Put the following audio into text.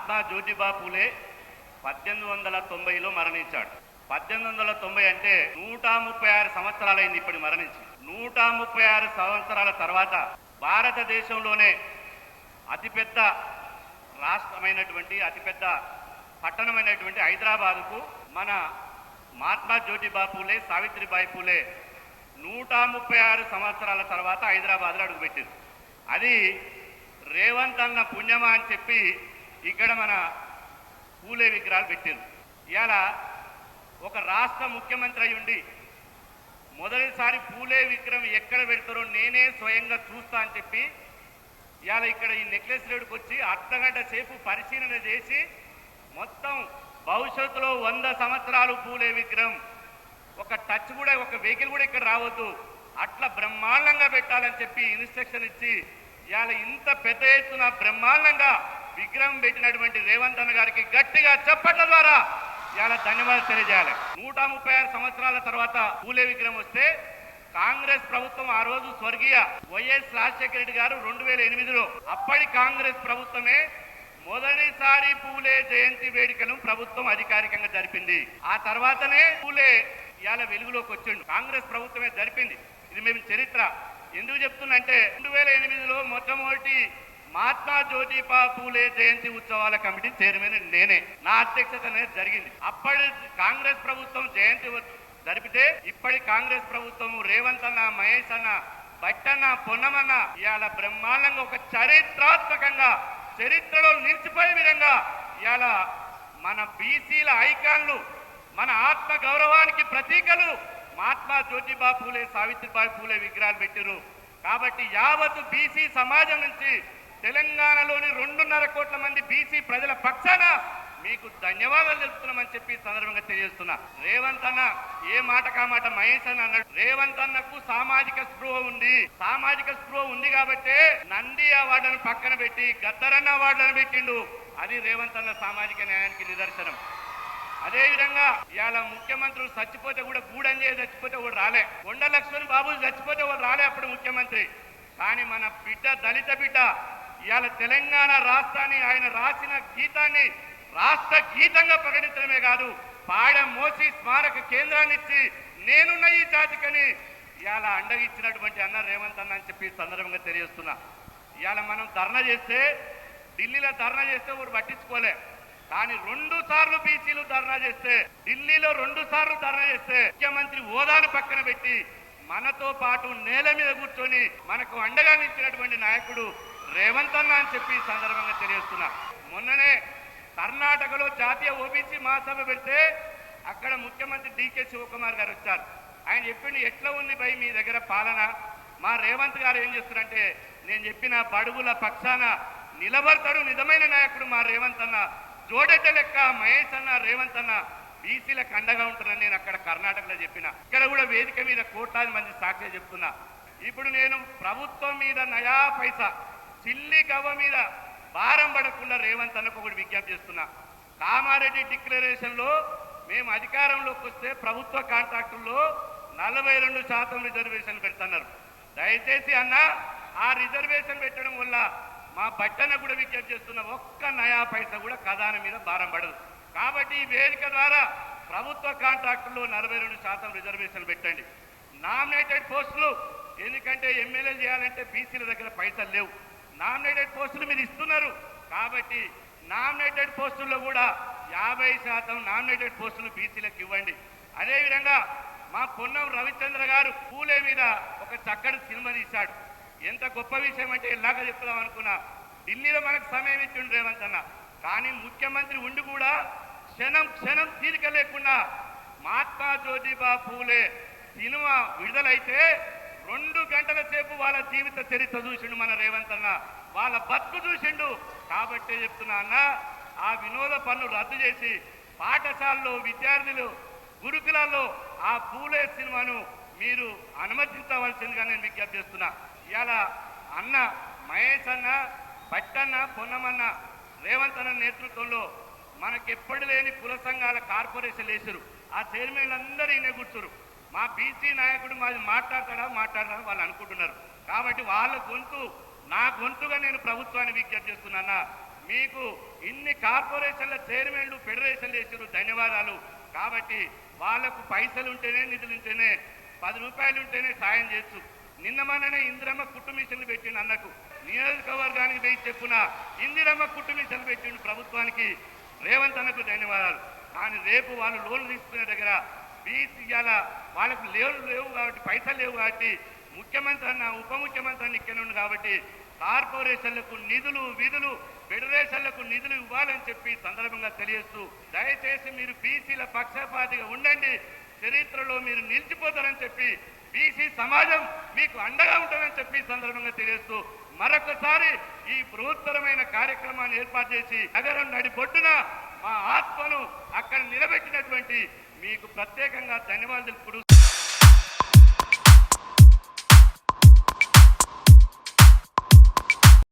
మహాత్మా జ్యోతిబా పూలే 1890లో మరణించాడు. 1890 అంటే 136 సంవత్సరాలైంది ఇప్పుడు మరణించి. 136 సంవత్సరాల తర్వాత భారతదేశంలోనే అతిపెద్ద రాష్ట్రమైనటువంటి అతిపెద్ద పట్టణమైనటువంటి హైదరాబాదుకు మన మహాత్మా జ్యోతిబా పూలే సావిత్రిబాయి పూలే 136 సంవత్సరాల తర్వాత హైదరాబాద్లో అడుగుపెట్టింది. అది రేవంత్ అన్న పుణ్యమా అని చెప్పి ఇక్కడ మన పూలే విగ్రహాలు పెట్టారు. ఇవాళ ఒక రాష్ట్ర ముఖ్యమంత్రి అయి ఉండి మొదటిసారి పూలే విగ్రహం ఎక్కడ పెడతారో నేనే స్వయంగా చూస్తా అని చెప్పి ఇవాళ ఇక్కడ ఈ నెక్లెస్ రోడ్డుకి వచ్చి అర్ధగంట సేపు పరిశీలన చేసి మొత్తం భవిష్యత్తులో 100 సంవత్సరాలు పూలే విగ్రహం ఒక టచ్ కూడా ఒక వెహికల్ కూడా ఇక్కడ రావద్దు అట్లా బ్రహ్మాండంగా పెట్టాలని చెప్పి ఇన్స్ట్రక్షన్ ఇచ్చి ఇవాళ ఇంత పెద్ద ఎత్తున బ్రహ్మాండంగా విగ్రహం పెట్టినటువంటి రేవంత్ అన్న గారికి గట్టిగా చప్పట్ల ద్వారా ఇవాళ ధన్యవాదాలు తెలియజేయాలి. 136 సంవత్సరాల తర్వాత పూలే విగ్రహం వస్తే కాంగ్రెస్ ప్రభుత్వం ఆ రోజు స్వర్గీయ వైఎస్ రాజశేఖర రెడ్డి గారు 2008లో అప్పటి కాంగ్రెస్ ప్రభుత్వమే మొదటిసారి పూలే జయంతి వేడుకను ప్రభుత్వం అధికారికంగా జరిపింది. ఆ తర్వాతనే పూలే ఇవాళ వెలుగులోకి వచ్చిండు. కాంగ్రెస్ ప్రభుత్వమే జరిపింది. ఇది మేము చరిత్ర ఎందుకు చెప్తున్నంటే 2008లో మొట్టమొదటి మహాత్మా జ్యోతిబా పూలే జయంతి ఉత్సవాల కమిటీ చైర్మన్ నేనే, నా అధ్యక్షతనే జరిగింది. అప్పటి కాంగ్రెస్ ప్రభుత్వం జయంతి జరిపితే ఇప్పటి కాంగ్రెస్ ప్రభుత్వం రేవంత్ అన్న, మహేష్ అన్న, బట్టన్న, పొన్నమన్న ఇవాళ బ్రహ్మాండంగా ఒక చరిత్రాత్మకంగా చరిత్రలో నిలిచిపోయే విధంగా ఇవాళ మన బీసీల ఐకాన్లు, మన ఆత్మ గౌరవానికి ప్రతీకలు మహాత్మా జ్యోతిబా పూలే సావిత్రిబాయి పూలే విగ్రహాలు పెట్టారు. కాబట్టి యావత్తు బీసీ సమాజం నుంచి తెలంగాణలోని 2.5 కోట్ల మంది బీసీ ప్రజల పక్షాన మీకు ధన్యవాదాలు తెలుపుతున్నామని చెప్పి సందర్భంగా తెలియజేస్తున్నా. రేవంత్ అన్న ఏ మాట కామాట మహేష్ అన్న అన్నాడు. రేవంత్ అన్నకు సామాజిక స్పృహ ఉంది కాబట్టి నంది అవార్డును పక్కన పెట్టి గద్దరన్న అవార్డును పెట్టిండు. అది రేవంత్ అన్న సామాజిక న్యాయానికి నిదర్శనం. అదేవిధంగా ఇవాళ ముఖ్యమంత్రులు చచ్చిపోతే కూడా గూడంజే చచ్చిపోతే కూడా రాలే, కొండ లక్ష్మణ్ బాబు చచ్చిపోతే కూడా రాలే అప్పుడు ముఖ్యమంత్రి. కానీ మన బిడ్డ దళిత బిడ్డ ఇవాళ తెలంగాణ రాష్ట్రాన్ని ఆయన రాసిన గీతాన్ని రాష్ట్ర గీతంగా ప్రకటించడమే కాదు పాడ మోసి స్మారక కేంద్రాన్ని ఇచ్చి నేనున్న ఈ జాతికని ఇవాళ అండగిచ్చినటువంటి అన్న రేవంత్ అన్న అని చెప్పి సందర్భంగా తెలియజేస్తున్నా. ఇవాళ మనం ధర్నా చేస్తే ఢిల్లీలో ధర్నా చేస్తే ఊరు పట్టించుకోలే, కానీ 2 సార్లు బీసీలు ధర్నా చేస్తే ఢిల్లీలో 2 సార్లు ధర్నా చేస్తే ముఖ్యమంత్రి హోదాను పక్కన పెట్టి మనతో పాటు నేల మీద కూర్చొని మనకు అండగా నిలిచినటువంటి నాయకుడు రేవంత్ అన్న అని చెప్పి సందర్భంగా తెలియజేస్తున్నా. మొన్ననే కర్ణాటకలో జాతీయ ఓబీసీ మహాసభ పెడితే అక్కడ ముఖ్యమంత్రి డీకే శివకుమార్ గారు వచ్చారు. ఆయన చెప్పిండు ఎట్లా ఉంది భయ్ మీ దగ్గర పాలన. మా రేవంత్ గారు ఏం చేస్తున్నారంటే నేను చెప్పిన బడుగుల పక్షాన నిలబడతాడు నిజమైన నాయకుడు మా రేవంత్ అన్న, జోడెడ్డ లెక్క మహేష్ అన్న, రేవంత్ అన్న బీసీలకు అండగా ఉంటున్నాను నేను అక్కడ కర్ణాటకలో చెప్పిన. ఇక్కడ కూడా వేదిక మీద కోట్లాది మంది సాక్షి చెప్తున్నా. ఇప్పుడు నేను ప్రభుత్వం మీద నయా పైసా చిల్లి గవ్వ మీద భారం పడకుండా రేవంత్ అన్నకు ఒకటి విజ్ఞప్తి చేస్తున్నా. కామారెడ్డి డిక్లరేషన్ లో మేము అధికారంలోకి వస్తే ప్రభుత్వ కాంట్రాక్టుల్లో 42% రిజర్వేషన్ పెడుతున్నారు. దయచేసి అన్న ఆ రిజర్వేషన్ పెట్టడం వల్ల మా బట్టన కూడా విజ్ఞప్తి చేస్తున్న ఒక్క నయా పైసా కూడా ఖజానా మీద భారం పడదు. కాబట్టి ఈ వేదిక ద్వారా ప్రభుత్వ కాంట్రాక్టుల్లో 42% రిజర్వేషన్ పెట్టండి. నామినేటెడ్ పోస్టులు ఎందుకంటే ఎమ్మెల్యేలు చేయాలంటే బీసీల దగ్గర పైసలు లేవు, నామినేటెడ్ పోస్టులు మీరు ఇస్తున్నారు కాబట్టి నామినేటెడ్ పోస్టుల్లో కూడా 50% నామినేటెడ్ పోస్టులు బీసీలకు ఇవ్వండి. అదేవిధంగా మా పొన్నం రవిచంద్ర గారు పూలే మీద ఒక చక్కటి సినిమా తీశాడు. ఎంత గొప్ప విషయం అంటే ఇలాగా చెప్తాం అనుకున్నా. ఢిల్లీలో మనకు సమయం ఇచ్చిండు రేవంత్ అన్న, కానీ ముఖ్యమంత్రి ఉండి కూడా క్షణం తీరిక లేకుండా మహాత్మా జ్యోతిబా పూలే సినిమా విడుదలైతే 2 గంటల సేపు వాళ్ళ జీవిత చరిత్ర చూసిండు మన రేవంత్ అన్న, వాళ్ళ బతుకు చూసిండు. కాబట్టే చెప్తున్నా అన్న ఆ వినోద పన్ను రద్దు చేసి పాఠశాలలో విద్యార్థులు గురుకులాల్లో ఆ పూలే సినిమాను మీరు అనుమతించవలసిందిగా నేను విజ్ఞప్తి చేస్తున్నా. ఇవాళ అన్న మహేష్ అన్న, బట్టన్న, పొన్నమన్న, రేవంత్ అన్న నేతృత్వంలో మనకెప్పుడు లేని కుల సంఘాల కార్పొరేషన్ వేసారు. ఆ చైర్మన్లు అందరూ ఈయన కూర్చురు. మా బీసీ నాయకుడు మాది మాట్లాడతాడా వాళ్ళు అనుకుంటున్నారు. కాబట్టి వాళ్ళ గొంతు నా గొంతుగా నేను ప్రభుత్వాన్ని విజ్ఞప్తి చేస్తున్నా. మీకు ఇన్ని కార్పొరేషన్ల చైర్మన్లు ఫెడరేషన్లు చేసారు, ధన్యవాదాలు. కాబట్టి వాళ్లకు పైసలు ఉంటేనే, నిధులు ఉంటేనే, 10 రూపాయలు ఉంటేనే సాయం చేయొచ్చు. నిన్న మననే ఇందిరమ్మ కుట్టు మిషన్లు పెట్టిండు అన్నకు, నియోజకవర్గానికి పోయి చెప్పున ఇందిరమ్మ కుట్టు మిషన్లు పెట్టిండు ప్రభుత్వానికి, రేవంత్ అన్నకు ధన్యవాదాలు. కానీ రేపు వాళ్ళు లోన్లు తీసుకునే దగ్గర బీసీ ఇయ్యాల వాళ్ళకు లేవు కాబట్టి, పైసలు లేవు కాబట్టి ముఖ్యమంత్రి అన్న ఉప ముఖ్యమంత్రి అన్న ఇక్కడ ఉండు కాబట్టి కార్పొరేషన్లకు నిధులు, విధులు, ఫెడరేషన్లకు నిధులు ఇవ్వాలని చెప్పి సందర్భంగా తెలియజేస్తూ, దయచేసి మీరు బీసీల పక్షపాతిగా ఉండండి, చరిత్రలో మీరు నిలిచిపోతారని చెప్పి, బీసీ సమాజం మీకు అండగా ఉంటుందని చెప్పి సందర్భంగా తెలియజేస్తూ, మరొకసారి ఈ బృహత్తరమైన కార్యక్రమాన్ని ఏర్పాటు చేసి నగరం నడిబొడ్డున మా ఆత్మను అక్కడ నిలబెట్టినటువంటి మీకు ప్రత్యేకంగా ధన్యవాదాలు తెలుపుతూ